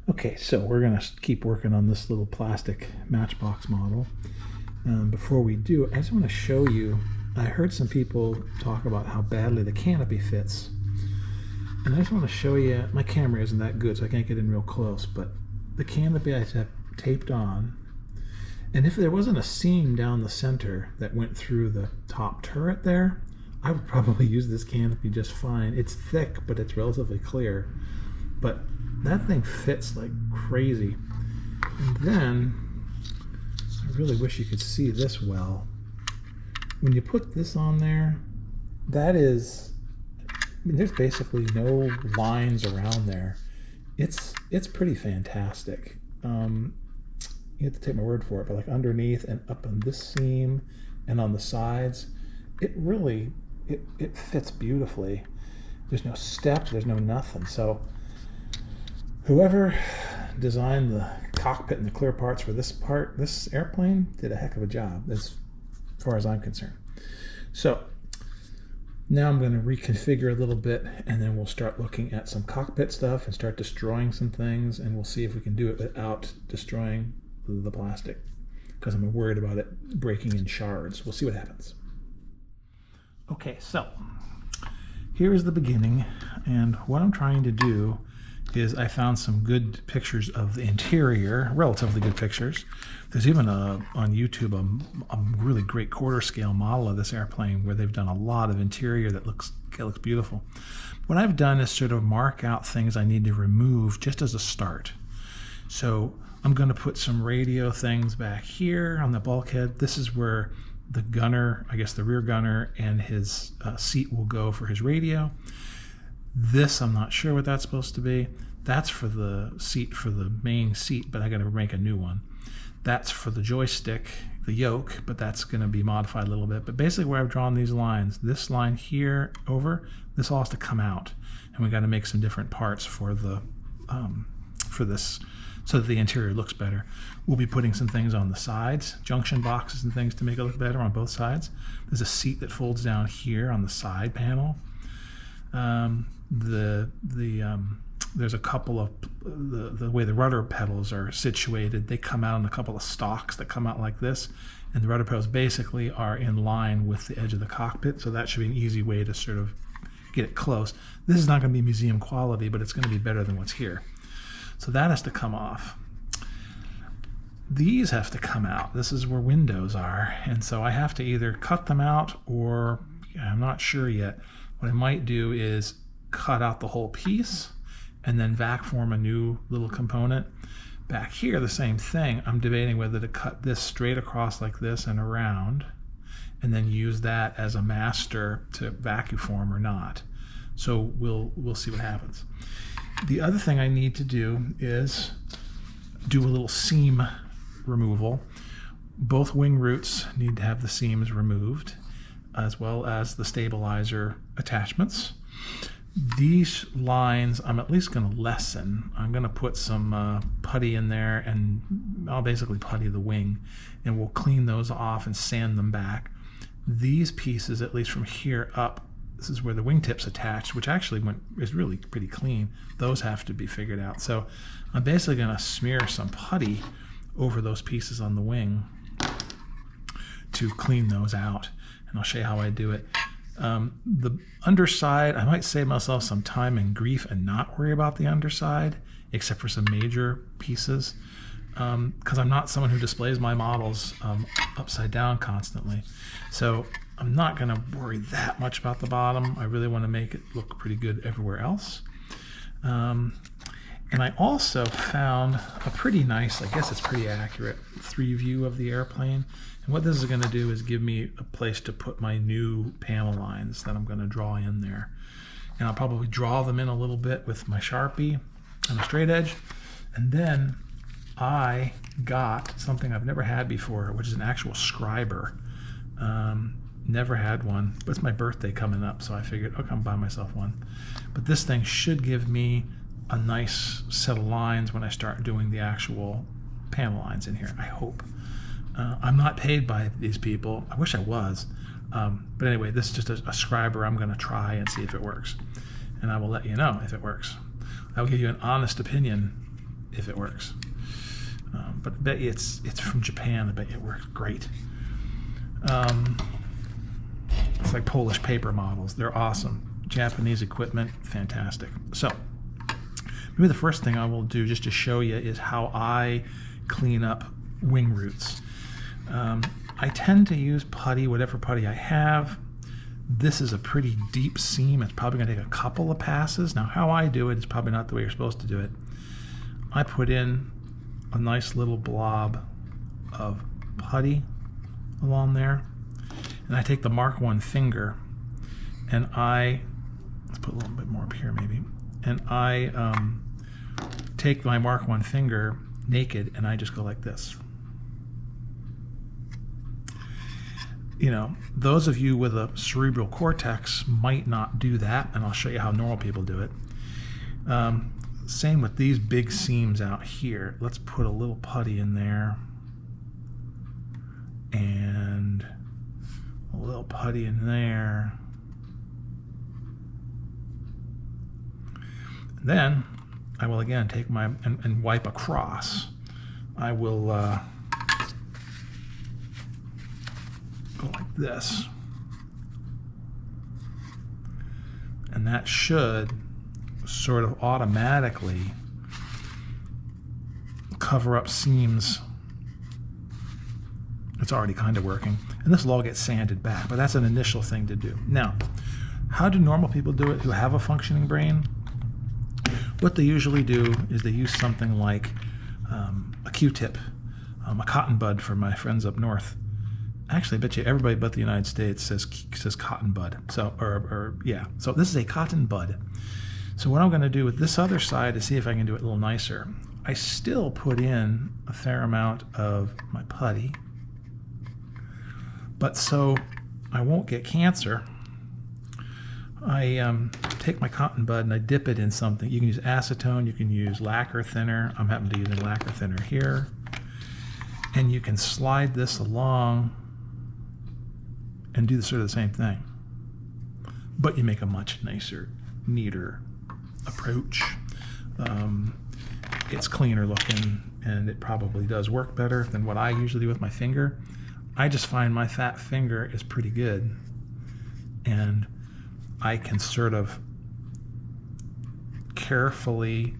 Okay, so we're going to keep working on this little plastic Matchbox model. Before we do, I just want to show you, I heard some people talk about how badly the Canopy fits. And I just want to show you, my camera isn't that good, so I can't get in real close, but the Canopy I have taped on, and if there wasn't a seam down the center that went through the top turret there, I would probably use this Canopy just fine. It's thick, but it's relatively clear. But that thing fits like crazy. And then, I really wish you could see this well. When you put this on there, that is, I mean, there's basically no lines around there. It's pretty fantastic. You have to take my word for it, but like underneath and up on this seam and on the sides, it really, it fits beautifully. There's no step, there's no nothing. So whoever designed the cockpit and the clear parts for this airplane did a heck of a job as far as I'm concerned. So now I'm going to reconfigure a little bit, and then we'll start looking at some cockpit stuff and start destroying some things, and we'll see if we can do it without destroying the plastic, because I'm worried about it breaking in shards. We'll see what happens. Okay, so here's the beginning, and what I'm trying to do is I found some good pictures of the interior, relatively good pictures. There's even on YouTube a really great quarter scale model of this airplane where they've done a lot of interior that looks beautiful. What I've done is sort of mark out things I need to remove just as a start. So I'm going to put some radio things back here on the bulkhead. This is where the gunner, I guess the rear gunner, and his seat will go for his radio. This, I'm not sure what that's supposed to be. That's for the seat, for the main seat, but I got to make a new one. That's for the joystick, the yoke, but that's going to be modified a little bit. But basically where I've drawn these lines, this line here over, this all has to come out. And we got to make some different parts for the for this, so that the interior looks better. We'll be putting some things on the sides, junction boxes and things to make it look better on both sides. There's a seat that folds down here on the side panel. There's a couple of, the way the rudder pedals are situated, they come out on a couple of stalks that come out like this, and the rudder pedals basically are in line with the edge of the cockpit, so that should be an easy way to sort of get it close. This is not going to be museum quality, but it's going to be better than what's here. So that has to come off. These have to come out. This is where windows are, and so I have to either cut them out, or I'm not sure yet. What I might do is cut out the whole piece and then vac form a new little component. Back here, the same thing. I'm debating whether to cut this straight across like this and around, and then use that as a master to vacuum form or not. So we'll see what happens. The other thing I need to do is do a little seam removal. Both wing roots need to have the seams removed, as well as the stabilizer attachments. These lines I'm at least going to lessen. I'm going to put some putty in there, and I'll basically putty the wing, and we'll clean those off and sand them back. These pieces, at least from here up, this is where the wingtips attached, which actually is really pretty clean. Those have to be figured out. So I'm basically going to smear some putty over those pieces on the wing to clean those out, and I'll show you how I do it. The underside, I might save myself some time and grief and not worry about the underside, except for some major pieces, because I'm not someone who displays my models upside down constantly. So I'm not going to worry that much about the bottom. I really want to make it look pretty good everywhere else. And I also found a pretty nice, I guess it's pretty accurate, 3 view of the airplane. And what this is going to do is give me a place to put my new panel lines that I'm going to draw in there. And I'll probably draw them in a little bit with my Sharpie on a straight edge. And then I got something I've never had before, which is an actual scriber. Never had one, but it's my birthday coming up, so I figured I'll come buy myself one. But this thing should give me a nice set of lines when I start doing the actual panel lines in here, I hope. I'm not paid by these people. I wish I was. But anyway, this is just a scriber I'm going to try and see if it works. And I will let you know if it works. I will give you an honest opinion if it works. But I bet you it's from Japan. I bet you it works great. It's like Polish paper models. They're awesome. Japanese equipment, fantastic. So maybe the first thing I will do just to show you is how I clean up wing roots. I tend to use putty, whatever putty I have. This is a pretty deep seam. It's probably going to take a couple of passes. Now, how I do it is probably not the way you're supposed to do it. I put in a nice little blob of putty along there, and I take the Mark I finger, and let's put a little bit more up here maybe, and I take my Mark I finger naked, and I just go like this. You know, those of you with a cerebral cortex might not do that, and I'll show you how normal people do it. Same with these big seams out here. Let's put a little putty in there, and a little putty in there. And then I will again take my and wipe across. I will go like this, and that should sort of automatically cover up seams. It's already kind of working, and this will all get sanded back, but that's an initial thing to do. Now, how do normal people do it who have a functioning brain? What they usually do is they use something like a Q-tip, a cotton bud for my friends up north. Actually, I bet you everybody but the United States says cotton bud. So, yeah. So this is a cotton bud. So what I'm going to do with this other side is see if I can do it a little nicer. I still put in a fair amount of my putty, but so I won't get cancer, I take my cotton bud and I dip it in something. You can use acetone, you can use lacquer thinner. I'm happening to use a lacquer thinner here. And you can slide this along and do sort of the same thing. But you make a much nicer, neater approach. It's cleaner looking, and it probably does work better than what I usually do with my finger. I just find my fat finger is pretty good, and I can sort of carefully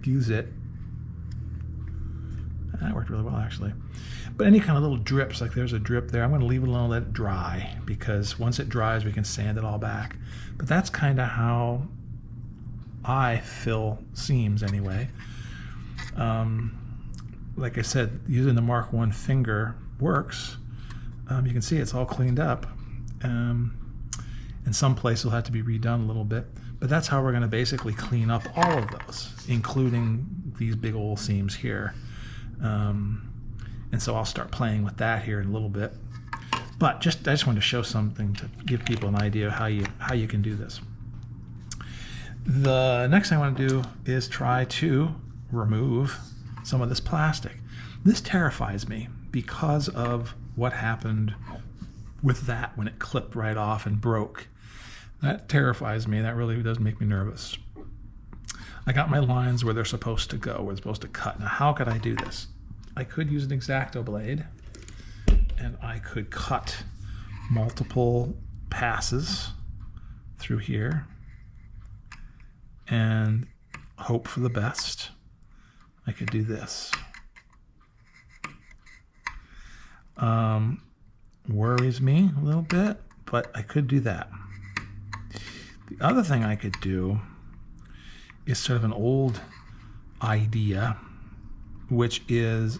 use it. That worked really well, actually. But any kind of little drips, like there's a drip there, I'm going to leave it alone and let it dry, because once it dries, we can sand it all back. But that's kind of how I fill seams anyway. Like I said, using the Mark I finger works. You can see it's all cleaned up. In some places it'll have to be redone a little bit, but that's how we're going to basically clean up all of those, including these big old seams here. And so I'll start playing with that here in a little bit. But I just wanted to show something to give people an idea of how you can do this. The next thing I want to do is try to remove some of this plastic. This terrifies me because of what happened with that when it clipped right off and broke. That terrifies me. That really does make me nervous. I got my lines where they're supposed to go, where they're supposed to cut. Now, how could I do this? I could use an X-Acto blade, and I could cut multiple passes through here and hope for the best. I could do this. Worries me a little bit, but I could do that. The other thing I could do is sort of an old idea, which is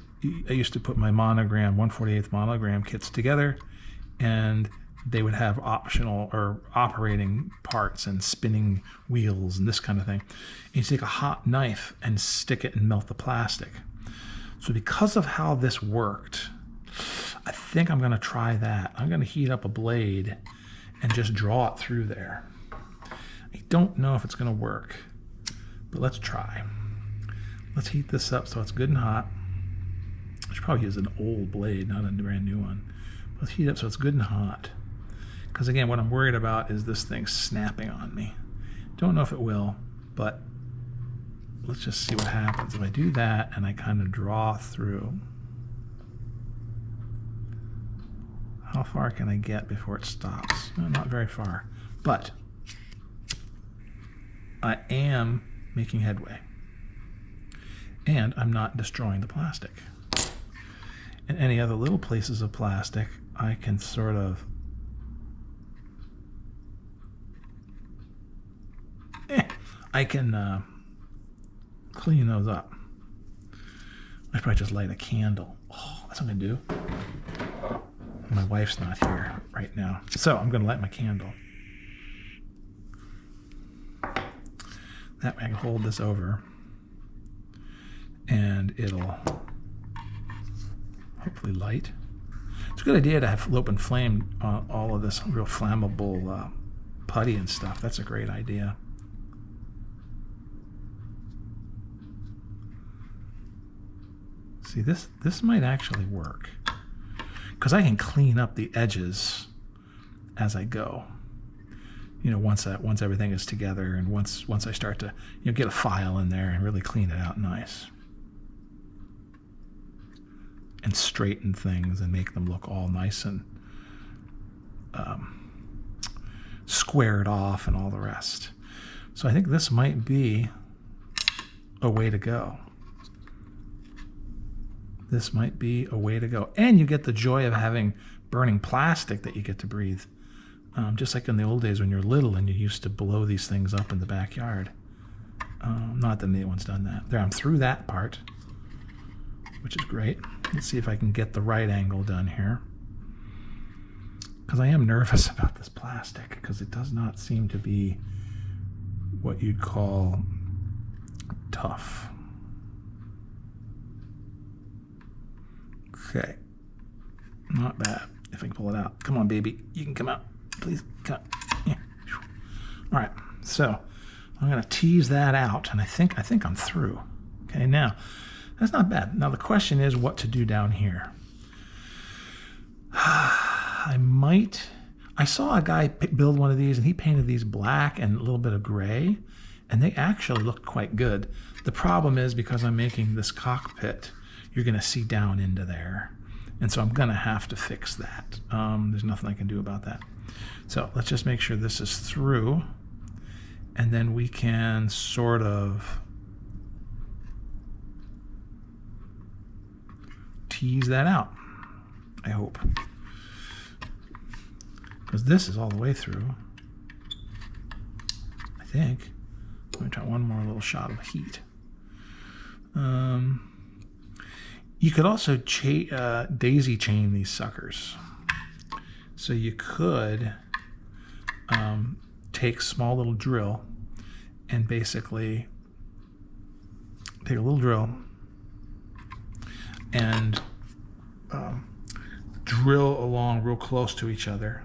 I used to put my monogram, 1/48 monogram kits together, and they would have optional or operating parts and spinning wheels and this kind of thing. And you take a hot knife and stick it and melt the plastic. So because of how this worked, I think I'm going to try that. I'm going to heat up a blade and just draw it through there. I don't know if it's going to work, but let's try. Let's heat this up so it's good and hot. I should probably use an old blade, not a brand new one. Let's heat it up so it's good and hot. Because again, what I'm worried about is this thing snapping on me. Don't know if it will, but let's just see what happens. If I do that and I kind of draw through, how far can I get before it stops? Well, not very far, but I am making headway. And I'm not destroying the plastic. And any other little places of plastic, I can sort of I can clean those up. I probably just light a candle. Oh, that's what I'm gonna do. My wife's not here right now, so I'm gonna light my candle. That way I can hold this over and it'll hopefully light. It's a good idea to have open flame on all of this real flammable putty and stuff. That's a great idea. See, this might actually work because I can clean up the edges as I go. You know, once everything is together and once I start to get a file in there and really clean it out nice and straighten things and make them look all nice and squared off and all the rest. So I think this might be a way to go. This might be a way to go. And you get the joy of having burning plastic that you get to breathe. Just like in the old days when you're little and you used to blow these things up in the backyard. Not that anyone's done that. There, I'm through that part, which is great. Let's see if I can get the right angle done here. Because I am nervous about this plastic because it does not seem to be what you'd call tough. Okay, not bad. If I can pull it out. Come on, baby. You can come out. Please, come. Yeah. All right, so I'm going to tease that out, and I think I'm through. Okay, now, that's not bad. Now the question is what to do down here. I saw a guy build one of these, and he painted these black and a little bit of gray, and they actually looked quite good. The problem is because I'm making this cockpit, you're going to see down into there. And so I'm going to have to fix that. There's nothing I can do about that. So let's just make sure this is through. And then we can sort of tease that out, I hope. Because this is all the way through, I think. Let me try one more little shot of heat. You could also daisy chain these suckers. So you could take small little drill and basically take a little drill and drill along real close to each other,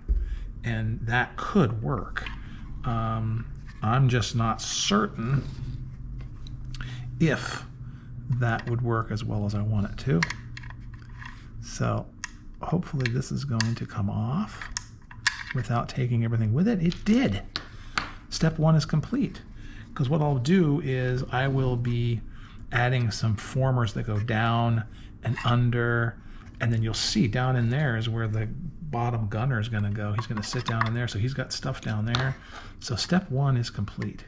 and that could work. I'm just not certain if that would work as well as I want it to. So hopefully this is going to come off without taking everything with it. It did. Step one is complete. Because what I'll do is I will be adding some formers that go down and under, and then you'll see down in there is where the bottom gunner is going to go. He's going to sit down in there, so he's got stuff down there. So step one is complete.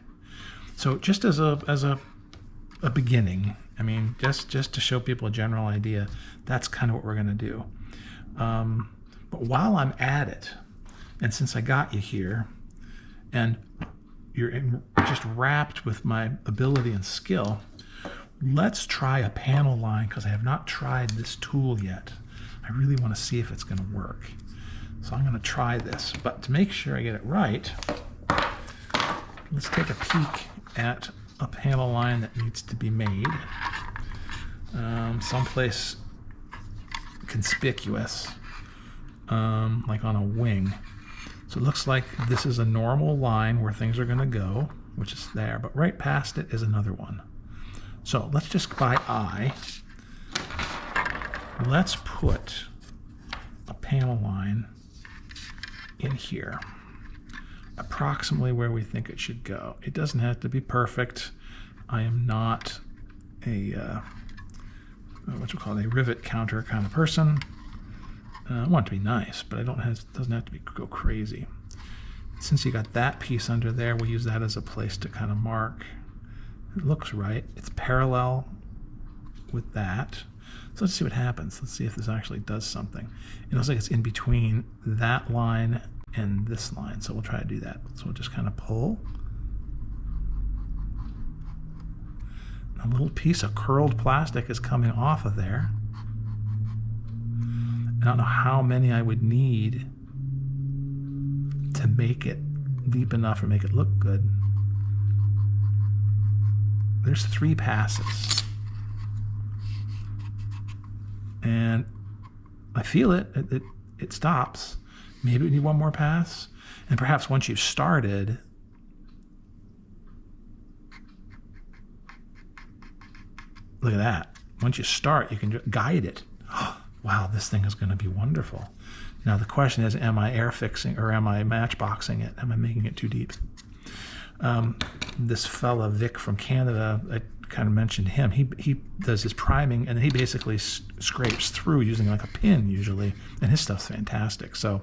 So just as a beginning, I mean, just to show people a general idea, that's kind of what we're going to do. But while I'm at it, and since I got you here, and you're just wrapped with my ability and skill, let's try a panel line, because I have not tried this tool yet. I really want to see if it's going to work. So I'm going to try this. But to make sure I get it right, let's take a peek at a panel line that needs to be made. Someplace conspicuous, like on a wing. So it looks like this is a normal line where things are going to go, which is there, but right past it is another one. So let's just by eye, let's put a panel line in here, approximately where we think it should go. It doesn't have to be perfect. I am not a what you call it, a rivet counter kind of person. I want it to be nice, but doesn't have to go crazy. Since you got that piece under there, we'll use that as a place to kind of mark. It looks right. It's parallel with that. So let's see what happens. Let's see if this actually does something. It looks like it's in between that line and this line. So we'll try to do that. So we'll just kind of pull. A little piece of curled plastic is coming off of there. I don't know how many I would need to make it deep enough or make it look good. There's 3 passes. And I feel it. It stops. Maybe we need one more pass. And perhaps once you've started, look at that. Once you start, you can guide it. Oh, wow, this thing is going to be wonderful. Now the question is, am I air fixing or am I matchboxing it? Am I making it too deep? This fella, Vic from Canada, I kind of mentioned him. He does his priming and he basically scrapes through using like a pin usually, and his stuff's fantastic. So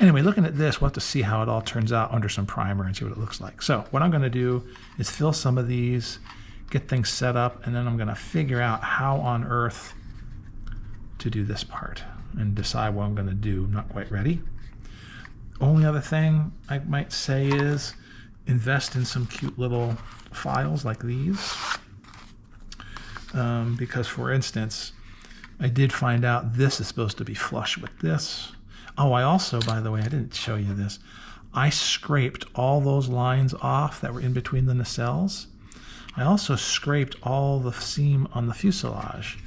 anyway, looking at this, we'll have to see how it all turns out under some primer and see what it looks like. So what I'm going to do is fill some of these, get things set up, and then I'm going to figure out how on earth to do this part and decide what I'm going to do. I'm not quite ready. Only other thing I might say is invest in some cute little files like these. Because for instance, I did find out this is supposed to be flush with this. Oh, I also, by the way, I didn't show you this. I scraped all those lines off that were in between the nacelles. I also scraped all the seam on the fuselage,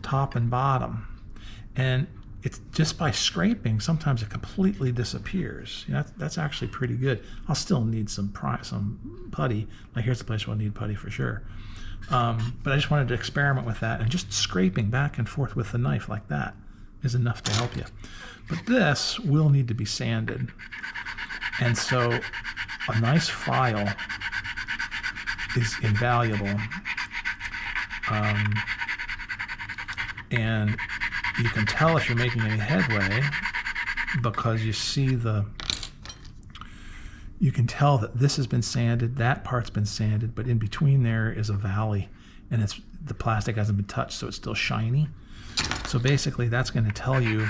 top and bottom. And it's just by scraping, sometimes it completely disappears. You know, that's actually pretty good. I'll still need some putty. Like here's the place where I'll need putty for sure. But I just wanted to experiment with that, and just scraping back and forth with the knife like that is enough to help you. But this will need to be sanded. And so a nice file is invaluable. And you can tell if you're making any headway because you see you can tell that this has been sanded, that part's been sanded, but in between there is a valley, and the plastic hasn't been touched, so it's still shiny. So basically that's going to tell you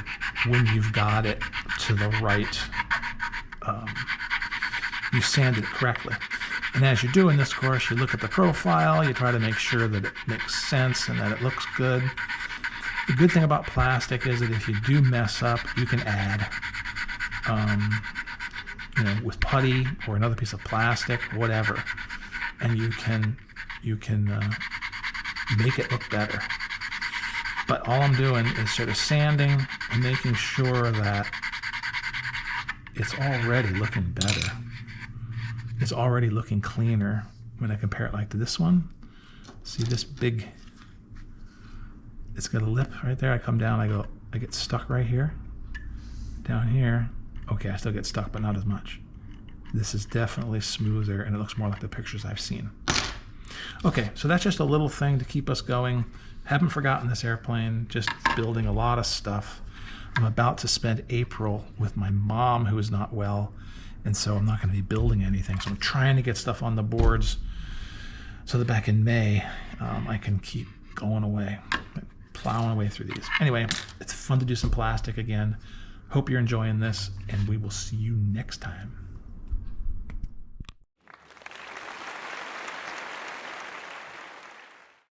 when you've got it to the right, you sanded it correctly. And as you're doing this course, you look at the profile, you try to make sure that it makes sense and that it looks good. The good thing about plastic is that if you do mess up, you can add, with putty or another piece of plastic, whatever, and you can make it look better. But all I'm doing is sort of sanding and making sure that it's already looking better. It's already looking cleaner when I compare it like to this one. See this big, it's got a lip right there. I come down, I get stuck right here. Down here, okay, I still get stuck, but not as much. This is definitely smoother, and it looks more like the pictures I've seen. Okay, so that's just a little thing to keep us going. Haven't forgotten this airplane, just building a lot of stuff. I'm about to spend April with my mom, who is not well, and so I'm not going to be building anything. So I'm trying to get stuff on the boards so that back in May, I can keep going away, plowing away through these. Anyway, it's fun to do some plastic again. Hope you're enjoying this, and we will see you next time.